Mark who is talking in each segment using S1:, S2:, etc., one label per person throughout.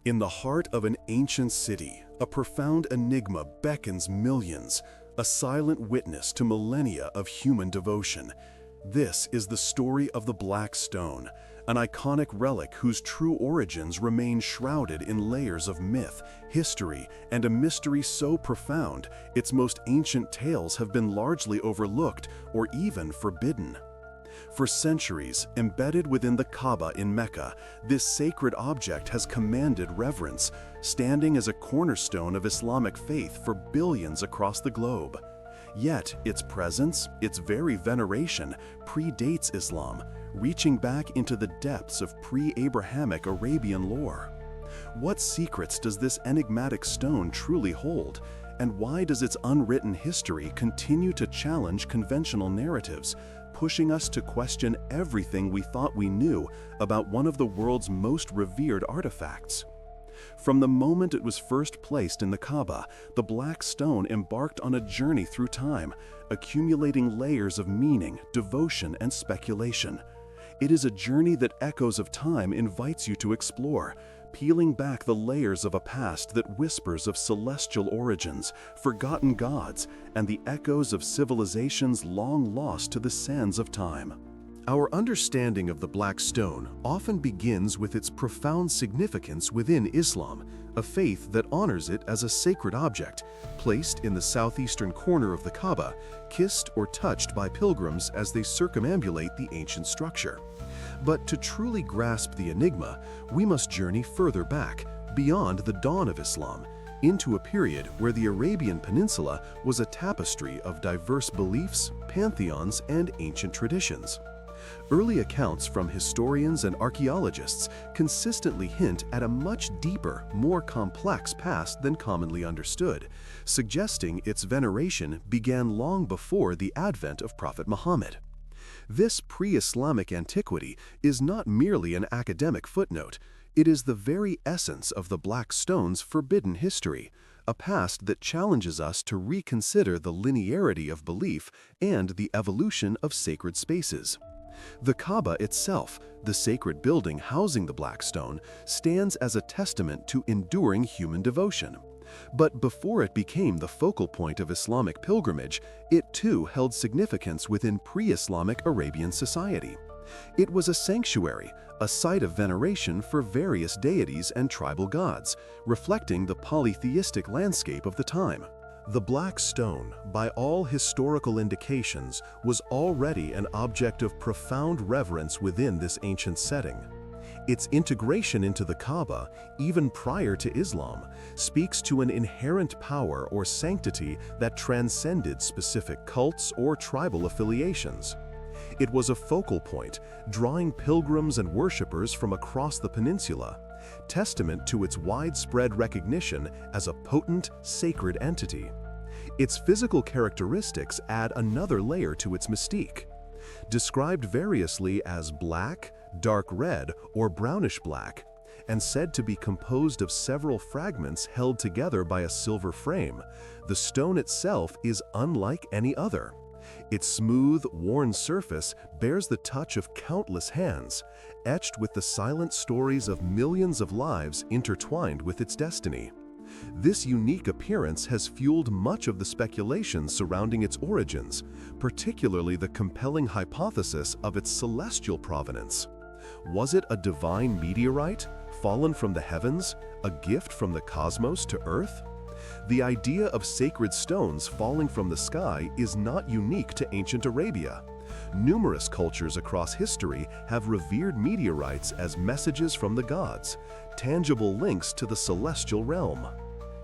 S1: In the heart of an ancient city, a profound enigma beckons millions, a silent witness to millennia of human devotion. This is the story of the Black Stone, an iconic relic whose true origins remain shrouded in layers of myth, history, and a mystery so profound its most ancient tales have been largely overlooked or even forbidden. For centuries, embedded within the Kaaba in Mecca, this sacred object has commanded reverence, standing as a cornerstone of Islamic faith for billions across the globe. Yet, its presence, its very veneration, predates Islam, reaching back into the depths of pre-Abrahamic Arabian lore. What secrets does this enigmatic stone truly hold, and why does its unwritten history continue to challenge conventional narratives, pushing us to question everything we thought we knew about one of the world's most revered artifacts? From the moment it was first placed in the Kaaba, the Black Stone embarked on a journey through time, accumulating layers of meaning, devotion, and speculation. It is a journey that Echoes of Time invites you to explore, peeling back the layers of a past that whispers of celestial origins, forgotten gods, and the echoes of civilizations long lost to the sands of time. Our understanding of the Black Stone often begins with its profound significance within Islam, a faith that honors it as a sacred object, placed in the southeastern corner of the Kaaba, kissed or touched by pilgrims as they circumambulate the ancient structure. But to truly grasp the enigma, we must journey further back, beyond the dawn of Islam, into a period where the Arabian Peninsula was a tapestry of diverse beliefs, pantheons, and ancient traditions. Early accounts from historians and archaeologists consistently hint at a much deeper, more complex past than commonly understood, suggesting its veneration began long before the advent of Prophet Muhammad. This pre-Islamic antiquity is not merely an academic footnote, it is the very essence of the Black Stone's forbidden history, a past that challenges us to reconsider the linearity of belief and the evolution of sacred spaces. The Kaaba itself, the sacred building housing the Black Stone, stands as a testament to enduring human devotion. But before it became the focal point of Islamic pilgrimage, it too held significance within pre-Islamic Arabian society. It was a sanctuary, a site of veneration for various deities and tribal gods, reflecting the polytheistic landscape of the time. The Black Stone, by all historical indications, was already an object of profound reverence within this ancient setting. Its integration into the Kaaba, even prior to Islam, speaks to an inherent power or sanctity that transcended specific cults or tribal affiliations. It was a focal point, drawing pilgrims and worshippers from across the peninsula, testament to its widespread recognition as a potent, sacred entity. Its physical characteristics add another layer to its mystique. Described variously as black, dark red, or brownish black, and said to be composed of several fragments held together by a silver frame, the stone itself is unlike any other. Its smooth, worn surface bears the touch of countless hands, etched with the silent stories of millions of lives intertwined with its destiny. This unique appearance has fueled much of the speculation surrounding its origins, particularly the compelling hypothesis of its celestial provenance. Was it a divine meteorite, fallen from the heavens, a gift from the cosmos to Earth? The idea of sacred stones falling from the sky is not unique to ancient Arabia. Numerous cultures across history have revered meteorites as messages from the gods, tangible links to the celestial realm.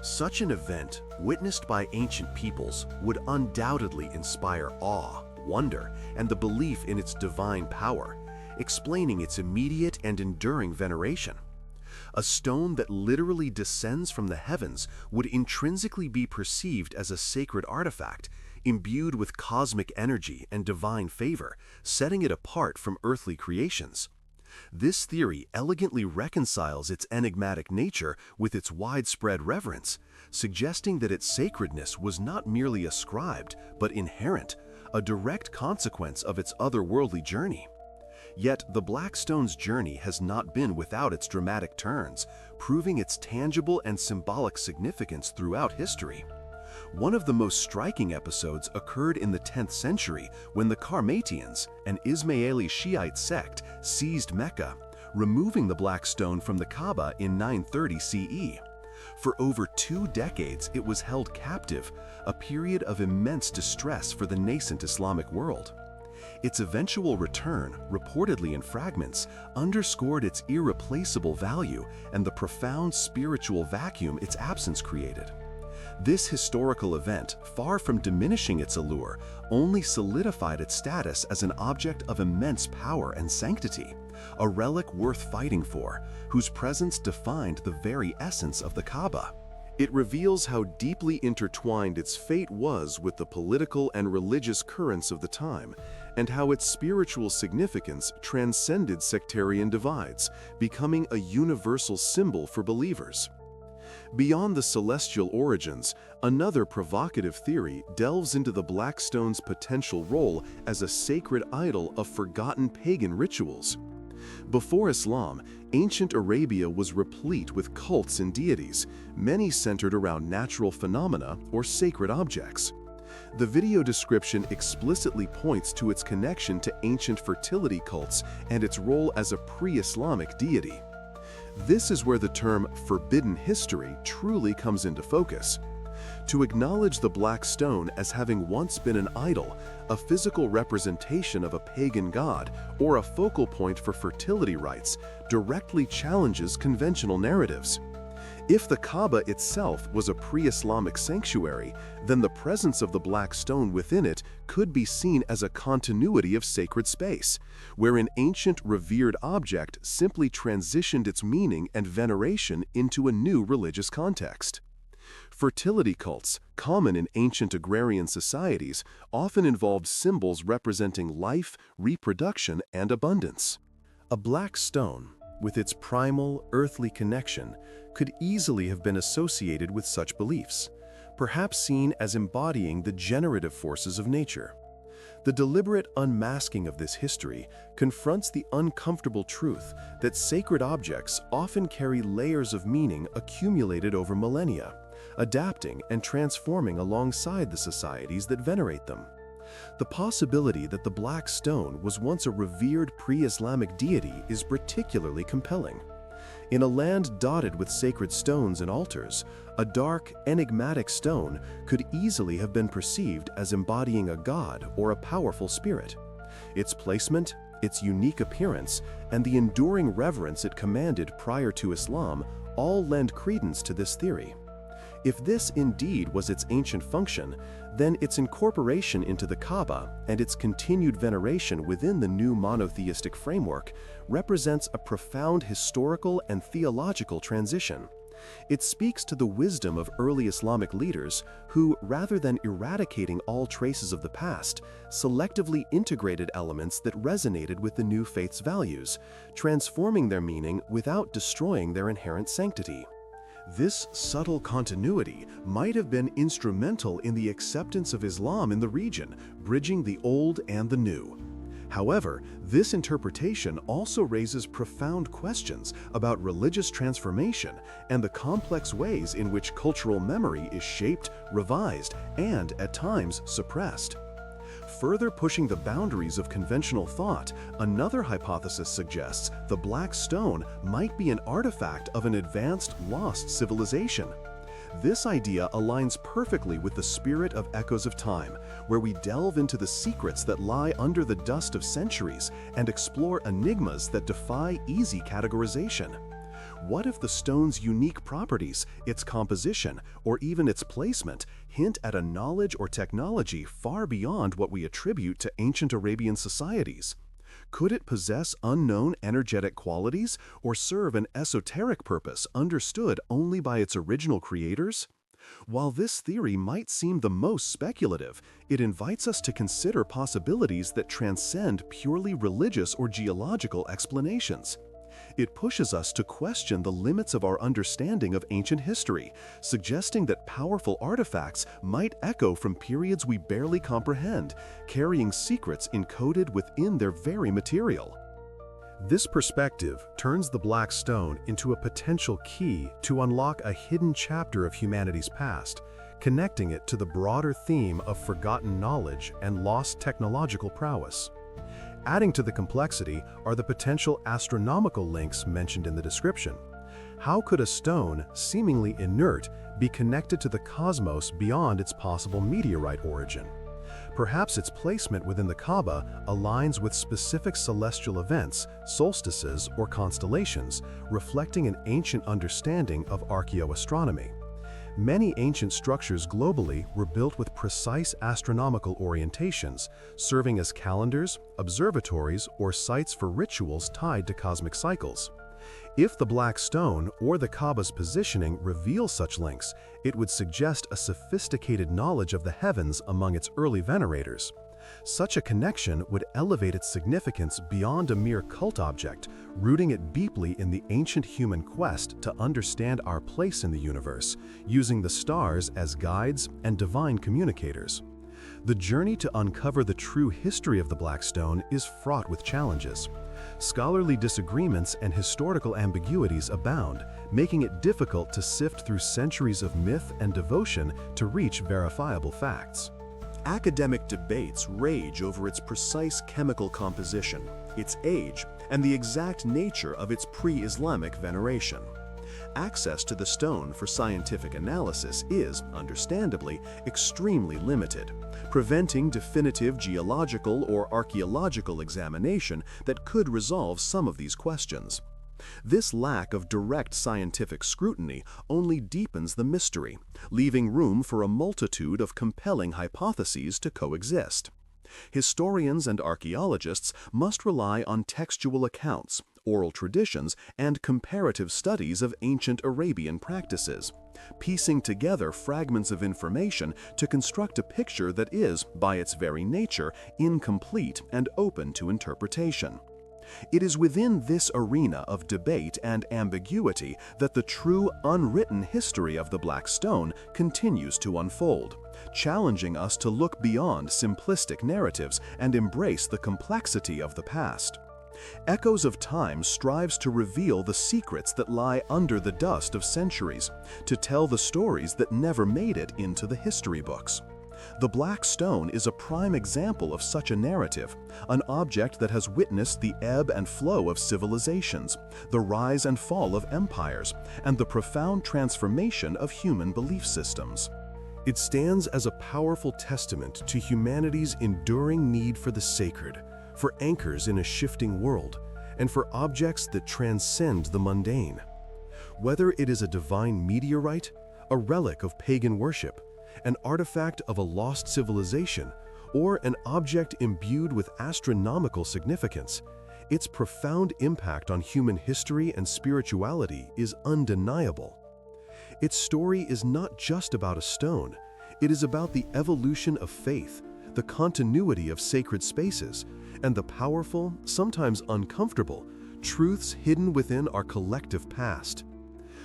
S1: Such an event, witnessed by ancient peoples, would undoubtedly inspire awe, wonder, and the belief in its divine power, explaining its immediate and enduring veneration. A stone that literally descends from the heavens would intrinsically be perceived as a sacred artifact, imbued with cosmic energy and divine favor, setting it apart from earthly creations. This theory elegantly reconciles its enigmatic nature with its widespread reverence, suggesting that its sacredness was not merely ascribed, but inherent, a direct consequence of its otherworldly journey. Yet the Black Stone's journey has not been without its dramatic turns, proving its tangible and symbolic significance throughout history. One of the most striking episodes occurred in the 10th century when the Qarmatians, an Ismaili Shiite sect, seized Mecca, removing the Black Stone from the Kaaba in 930 CE. For over 2 decades, it was held captive, a period of immense distress for the nascent Islamic world. Its eventual return, reportedly in fragments, underscored its irreplaceable value and the profound spiritual vacuum its absence created. This historical event, far from diminishing its allure, only solidified its status as an object of immense power and sanctity, a relic worth fighting for, whose presence defined the very essence of the Kaaba. It reveals how deeply intertwined its fate was with the political and religious currents of the time, and how its spiritual significance transcended sectarian divides, becoming a universal symbol for believers. Beyond the celestial origins, another provocative theory delves into the Black Stone's potential role as a sacred idol of forgotten pagan rituals. Before Islam, ancient Arabia was replete with cults and deities, many centered around natural phenomena or sacred objects. The video description explicitly points to its connection to ancient fertility cults and its role as a pre-Islamic deity. This is where the term forbidden history truly comes into focus. To acknowledge the Black Stone as having once been an idol, a physical representation of a pagan god, or a focal point for fertility rites, directly challenges conventional narratives. If the Kaaba itself was a pre-Islamic sanctuary, then the presence of the Black Stone within it could be seen as a continuity of sacred space, where an ancient revered object simply transitioned its meaning and veneration into a new religious context. Fertility cults, common in ancient agrarian societies, often involved symbols representing life, reproduction, and abundance. A Black Stone, with its primal, earthly connection, could easily have been associated with such beliefs, perhaps seen as embodying the generative forces of nature. The deliberate unmasking of this history confronts the uncomfortable truth that sacred objects often carry layers of meaning accumulated over millennia, adapting and transforming alongside the societies that venerate them. The possibility that the Black Stone was once a revered pre-Islamic deity is particularly compelling. In a land dotted with sacred stones and altars, a dark, enigmatic stone could easily have been perceived as embodying a god or a powerful spirit. Its placement, its unique appearance, and the enduring reverence it commanded prior to Islam all lend credence to this theory. If this indeed was its ancient function, then its incorporation into the Kaaba and its continued veneration within the new monotheistic framework represents a profound historical and theological transition. It speaks to the wisdom of early Islamic leaders who, rather than eradicating all traces of the past, selectively integrated elements that resonated with the new faith's values, transforming their meaning without destroying their inherent sanctity. This subtle continuity might have been instrumental in the acceptance of Islam in the region, bridging the old and the new. However, this interpretation also raises profound questions about religious transformation and the complex ways in which cultural memory is shaped, revised, and, at times, suppressed. Further pushing the boundaries of conventional thought, another hypothesis suggests the Black Stone might be an artifact of an advanced, lost civilization. This idea aligns perfectly with the spirit of Echoes of Time, where we delve into the secrets that lie under the dust of centuries and explore enigmas that defy easy categorization. What if the stone's unique properties, its composition, or even its placement hint at a knowledge or technology far beyond what we attribute to ancient Arabian societies? Could it possess unknown energetic qualities or serve an esoteric purpose understood only by its original creators? While this theory might seem the most speculative, it invites us to consider possibilities that transcend purely religious or geological explanations. It pushes us to question the limits of our understanding of ancient history, suggesting that powerful artifacts might echo from periods we barely comprehend, carrying secrets encoded within their very material. This perspective turns the Black Stone into a potential key to unlock a hidden chapter of humanity's past, connecting it to the broader theme of forgotten knowledge and lost technological prowess. Adding to the complexity are the potential astronomical links mentioned in the description. How could a stone, seemingly inert, be connected to the cosmos beyond its possible meteorite origin? Perhaps its placement within the Kaaba aligns with specific celestial events, solstices, or constellations, reflecting an ancient understanding of archaeoastronomy. Many ancient structures globally were built with precise astronomical orientations, serving as calendars, observatories, or sites for rituals tied to cosmic cycles. If the Black Stone or the Kaaba's positioning reveal such links, it would suggest a sophisticated knowledge of the heavens among its early venerators. Such a connection would elevate its significance beyond a mere cult object, rooting it deeply in the ancient human quest to understand our place in the universe, using the stars as guides and divine communicators. The journey to uncover the true history of the Black Stone is fraught with challenges. Scholarly disagreements and historical ambiguities abound, making it difficult to sift through centuries of myth and devotion to reach verifiable facts. Academic debates rage over its precise chemical composition, its age, and the exact nature of its pre-Islamic veneration. Access to the stone for scientific analysis is, understandably, extremely limited, preventing definitive geological or archaeological examination that could resolve some of these questions. This lack of direct scientific scrutiny only deepens the mystery, leaving room for a multitude of compelling hypotheses to coexist. Historians and archaeologists must rely on textual accounts, oral traditions, and comparative studies of ancient Arabian practices, piecing together fragments of information to construct a picture that is, by its very nature, incomplete and open to interpretation. It is within this arena of debate and ambiguity that the true unwritten history of the Black Stone continues to unfold, challenging us to look beyond simplistic narratives and embrace the complexity of the past. Echoes of Time strives to reveal the secrets that lie under the dust of centuries, to tell the stories that never made it into the history books. The Black Stone is a prime example of such a narrative, an object that has witnessed the ebb and flow of civilizations, the rise and fall of empires, and the profound transformation of human belief systems. It stands as a powerful testament to humanity's enduring need for the sacred, for anchors in a shifting world, and for objects that transcend the mundane. Whether it is a divine meteorite, a relic of pagan worship, an artifact of a lost civilization, or an object imbued with astronomical significance, its profound impact on human history and spirituality is undeniable. Its story is not just about a stone, it is about the evolution of faith, the continuity of sacred spaces, and the powerful, sometimes uncomfortable, truths hidden within our collective past.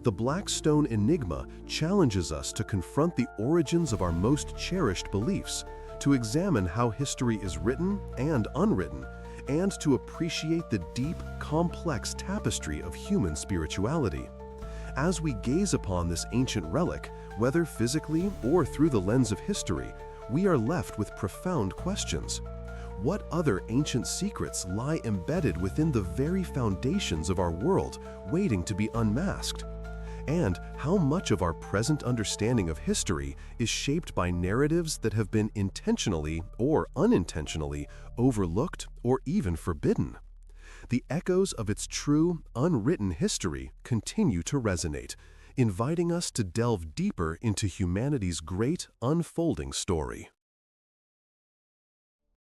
S1: The Black Stone Enigma challenges us to confront the origins of our most cherished beliefs, to examine how history is written and unwritten, and to appreciate the deep, complex tapestry of human spirituality. As we gaze upon this ancient relic, whether physically or through the lens of history, we are left with profound questions. What other ancient secrets lie embedded within the very foundations of our world, waiting to be unmasked? And how much of our present understanding of history is shaped by narratives that have been intentionally or unintentionally overlooked or even forbidden? The echoes of its true, unwritten history continue to resonate, inviting us to delve deeper into humanity's great unfolding story.